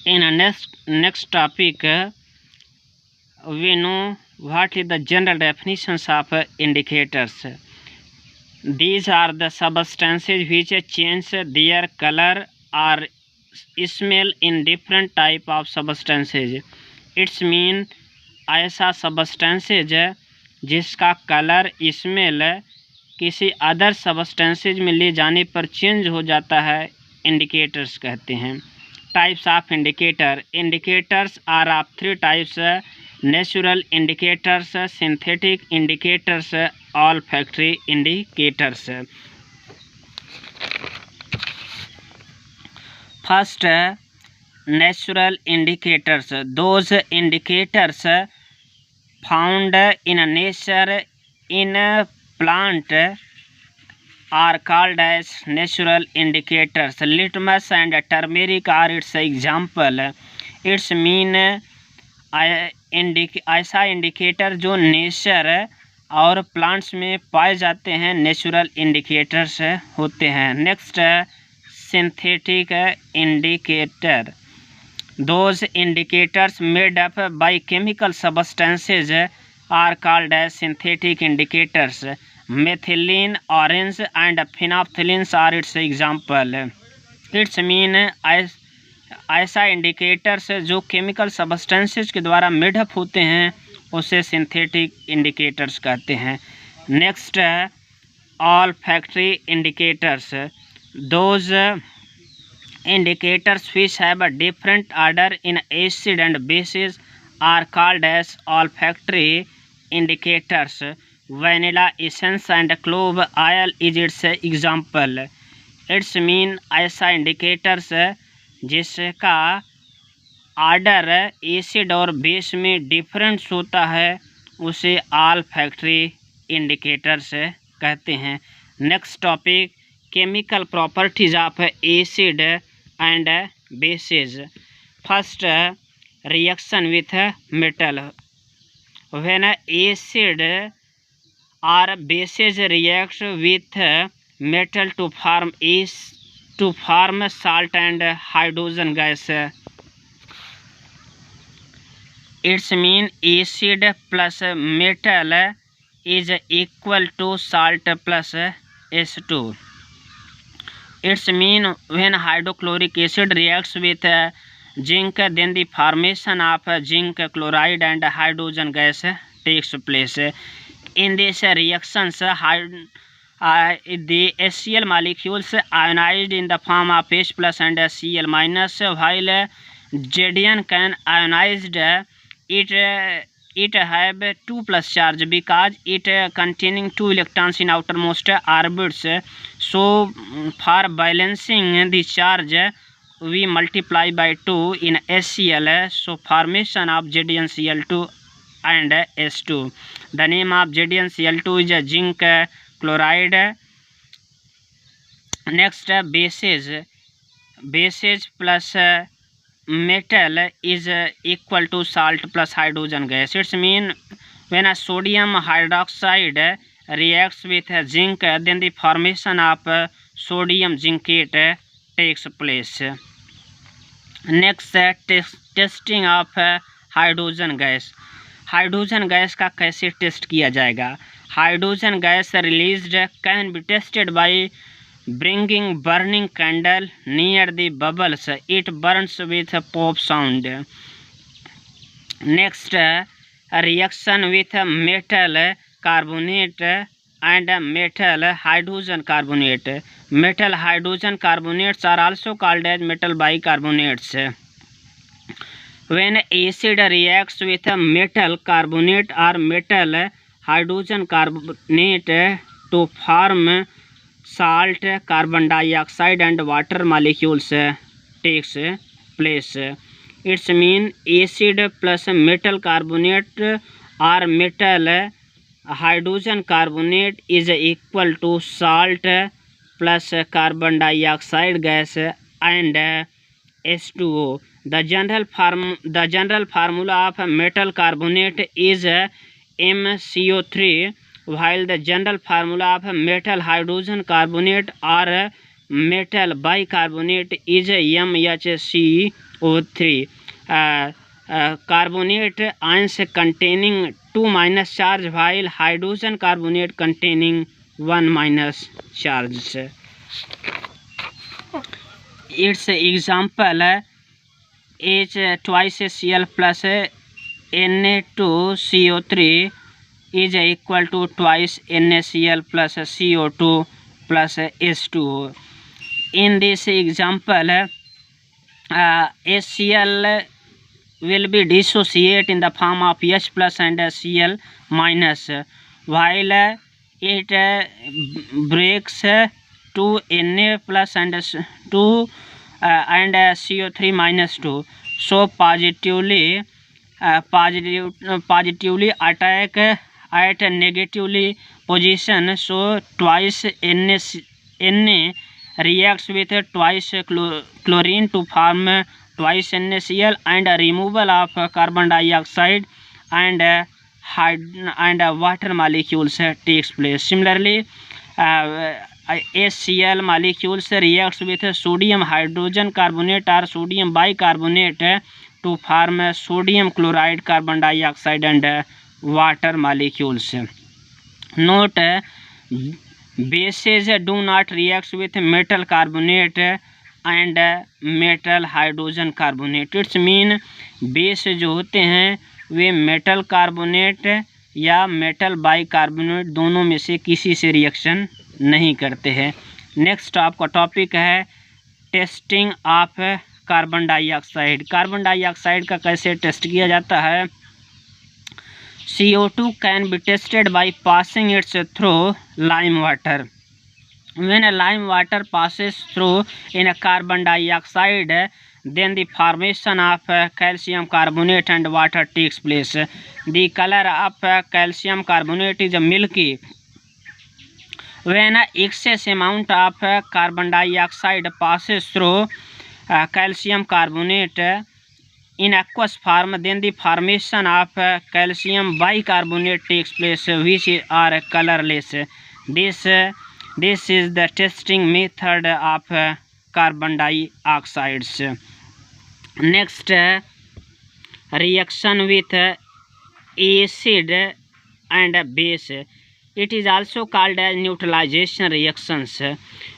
In a next topic, we know what is the general definitions of indicators. These are the substances which change their color or smell in different type of substances. It's mean ऐसा substances जिसका colour smell किसी other substances में ले जाने पर change हो जाता है, इंडिकेटर्स कहते हैं. Types of indicators are of 3 types: natural indicators, synthetic indicators, olfactory indicators. First, natural indicators. Those indicators found in nature in plant are called as natural indicators. Litmus and turmeric are its example. It's mean ऐसा indicator जो nature और plants में पाए जाते हैं natural indicators होते हैं. Next, synthetic indicator. Those indicators made up by chemical substances are called as synthetic indicators. Methylene, orange and phenolphthaleins are its example. It's mean ऐसा इंडिकेटर्स जो केमिकल सब्सटेंसेज के द्वारा मेडअप होते हैं उसे सिंथेटिक इंडिकेटर्स कहते हैं. Next, olfactory indicators. Those indicators which have a different order in acid and bases are called as olfactory indicators. Vanilla essence and clove oil is its example. It's mean ऐसा indicators जिसका odour acid और base में difference होता है उसे olfactory indicators कहते हैं. Next topic, chemical properties of acid and bases. First, reaction with metal. When acid और bases react with metal to form salt and hydrogen gas. It's mean acid plus metal is equal to salt plus H2. It's mean when hydrochloric acid reacts with zinc, then the formation of zinc chloride and hydrogen gas takes place. In these reactions, the HCl molecules ionized in the form of H plus and Cl minus, while Zn can ionized it have 2 plus charge because it containing 2 electrons in outermost orbits. So for balancing the charge we multiply by 2 in HCl, so formation of ZnCl2 and H2. The name of ZnCl2 is zinc chloride. Next, bases plus metal is equal to salt plus hydrogen gas. It's mean when a sodium hydroxide reacts with zinc, then the formation of sodium zincate takes place. Next, testing of hydrogen gas. Hydrogen gas का कैसे test किया जाएगा? Hydrogen gas released can be tested by bringing burning candle near the bubbles. It burns with a pop sound. Next, a reaction with metal carbonate and metal hydrogen carbonate. Metal hydrogen carbonates are also called as metal bicarbonates. When acid reacts with a metal carbonate or metal hydrogen carbonate to form salt, carbon dioxide and water molecules takes place. It's mean acid plus metal carbonate or metal hydrogen carbonate is equal to salt plus carbon dioxide gas and H2O. The general formula of metal carbonate is MCO3, while the general formula of metal hydrogen carbonate or metal bicarbonate is MHCO3. Carbonate ions containing 2- charge, while hydrogen carbonate containing 1- charge. Its example H twice Cl plus Na2CO3 is equal to twice NaCl plus CO2 plus H2O. In this example, HCl will be dissociate in the form of H plus and Cl minus, while it breaks to Na plus and 2 and CO3 minus 2. So positively attack at negatively position. So twice Na reacts with twice chlorine to form twice NaCl, and removal of carbon dioxide and water molecules takes place. Similarly, HCl molecules reacts with sodium hydrogen carbonate or sodium bicarbonate to form sodium chloride, carbon dioxide and water molecules. Note, bases do not react with metal carbonate and metal hydrogen carbonate. It's mean base जो होते हैं वे metal carbonate या metal bicarbonate दोनों में से किसी से reaction नहीं करते हैं. नेक्स्ट आपका टॉपिक है testing of carbon dioxide. Carbon dioxide का कैसे टेस्ट किया जाता है? CO2 can be tested by passing it through lime water. When a lime water passes through in a carbon dioxide, then the formation of calcium carbonate and water takes place. The color of calcium carbonate is milky. When an excess amount of carbon dioxide passes through calcium carbonate in aqueous form, then the formation of calcium bicarbonate takes place, which are colorless. This is the testing method of carbon dioxides. Next, reaction with acid and base. It is also called as neutralization reactions.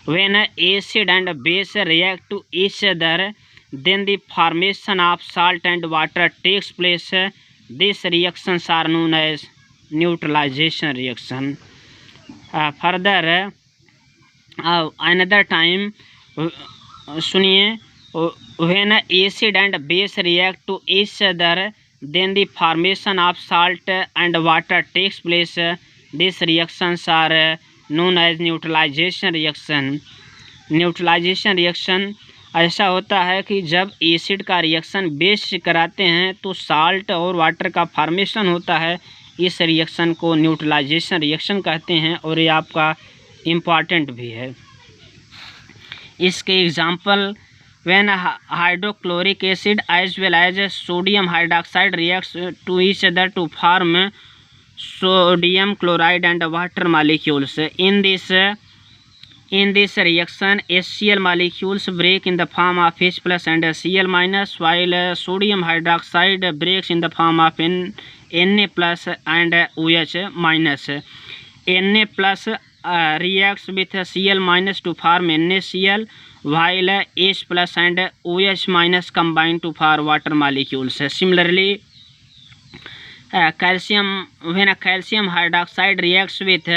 When acid and base react to each other, then the formation of salt and water takes place. These reactions are known as neutralization reaction. Further, another time सुनिए, when acid and base react to each other, then the formation of salt and water takes place. These reactions are known as neutralization reaction. Neutralization reaction ऐसा होता है कि जब acid का reaction base से कराते हैं तो साल्ट और वाटर का फॉर्मेशन होता है. इस रिएक्शन को न्यूट्रलाइजेशन रिएक्शन कहते हैं और ये आपका इम्पॉर्टेंट भी है. इसके example, when hydrochloric acid as well as sodium hydroxide reacts to each other to form sodium chloride and water molecules. In this reaction, HCl molecules break in the form of H plus and Cl minus, while sodium hydroxide breaks in the form of Na plus and OH minus. Na plus reacts with Cl minus to form NaCl, while H plus and OH minus combine to form water molecules. Similarly, calcium, when a calcium hydroxide reacts with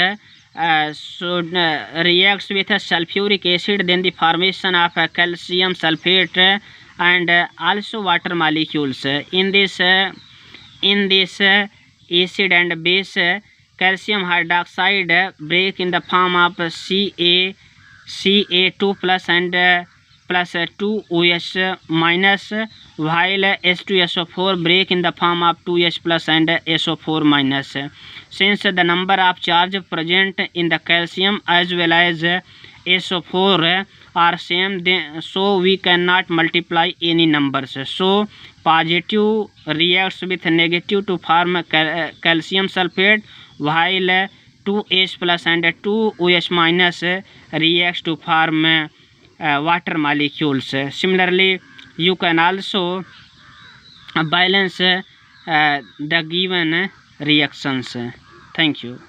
sulfuric acid, then the formation of calcium sulfate and also water molecules. In this acid and base, calcium hydroxide break in the form of Ca2 plus and plus 2OH minus, while H2SO4 break in the form of 2H plus and SO4 minus. Since the number of charge present in the calcium as well as SO4 are same, so we cannot multiply any numbers. So positive reacts with negative to form calcium sulfate, while 2H plus and 2OH minus reacts to form water molecules. Similarly, you can also balance the given reactions. Thank you.